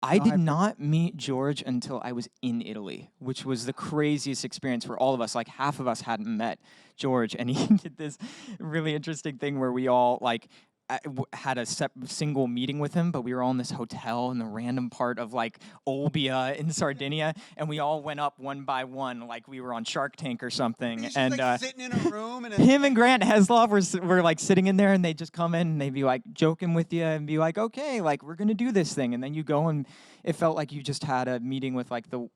I No did hype? not meet George until I was in Italy, which was the craziest experience for all of us. Like half of us hadn't met George, and he did this really interesting thing where we all like had a single meeting with him, but we were all in this hotel in the random part of like Olbia in Sardinia, and we all went up one by one like we were on Shark Tank or something. He's just And like sitting in a room and him and Grant Heslov were like sitting in there, and they just come in and they'd be like joking with you and be like, okay, like we're gonna do this thing, and then you go and it felt like you just had a meeting with like the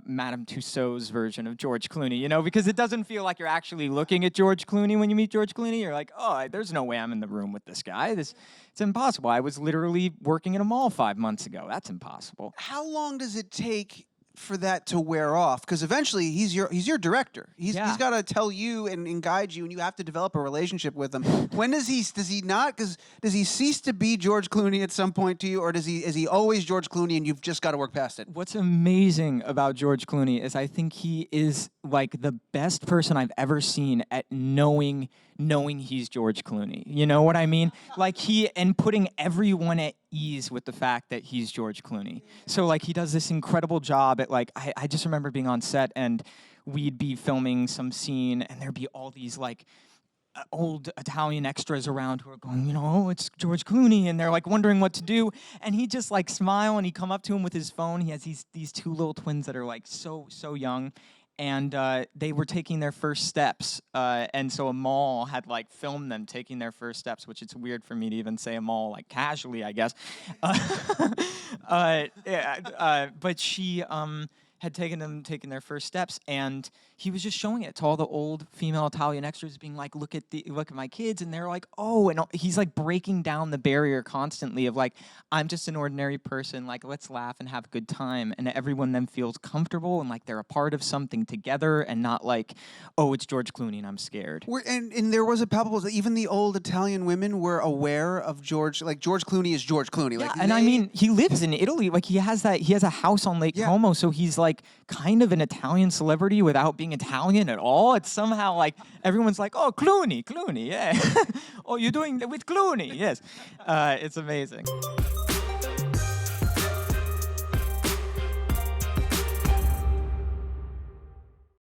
Madame Tussauds version of George Clooney, you know, because it doesn't feel like you're actually looking at George Clooney when you meet George Clooney. You're like, oh, there's no way I'm in the room with this guy. It's impossible. I was literally working in a mall 5 months ago. That's impossible. how long does it take for that to wear off? Because eventually he's your director. He's got to tell you and guide you, and you have to develop a relationship with him. When does he not? Because does he cease to be George Clooney at some point to you, or is he always George Clooney and you've just got to work past it? What's amazing about George Clooney is I think he is like the best person I've ever seen at knowing he's George Clooney. You know what I mean? Like and putting everyone at ease with the fact that he's George Clooney. So like he does this incredible job at like I just remember being on set and we'd be filming some scene and there'd be all these like old Italian extras around who are going, you know, oh, it's George Clooney, and they're like wondering what to do, and he just like smile and he come up to him with his phone. He has these two little twins that are like so young, and they were taking their first steps, and so a mall had like filmed them taking their first steps, which it's weird for me to even say a mall like casually, I guess. But she had taken their first steps, and he was just showing it to all the old female Italian extras, being like, look at my kids, and they're like, oh, and he's like breaking down the barrier constantly of like, I'm just an ordinary person, like let's laugh and have a good time, and everyone then feels comfortable and like they're a part of something together, and not like, oh, it's George Clooney and I'm scared. And there was a palpable, even the old Italian women were aware of George, like George Clooney is George Clooney. Yeah, Like, and I mean, he lives in Italy. Like he has a house on Lake Como, so he's like kind of an Italian celebrity without being Italian at all. It's somehow like everyone's like, oh, Clooney, yeah. Oh, you're doing it with Clooney, yes. It's amazing.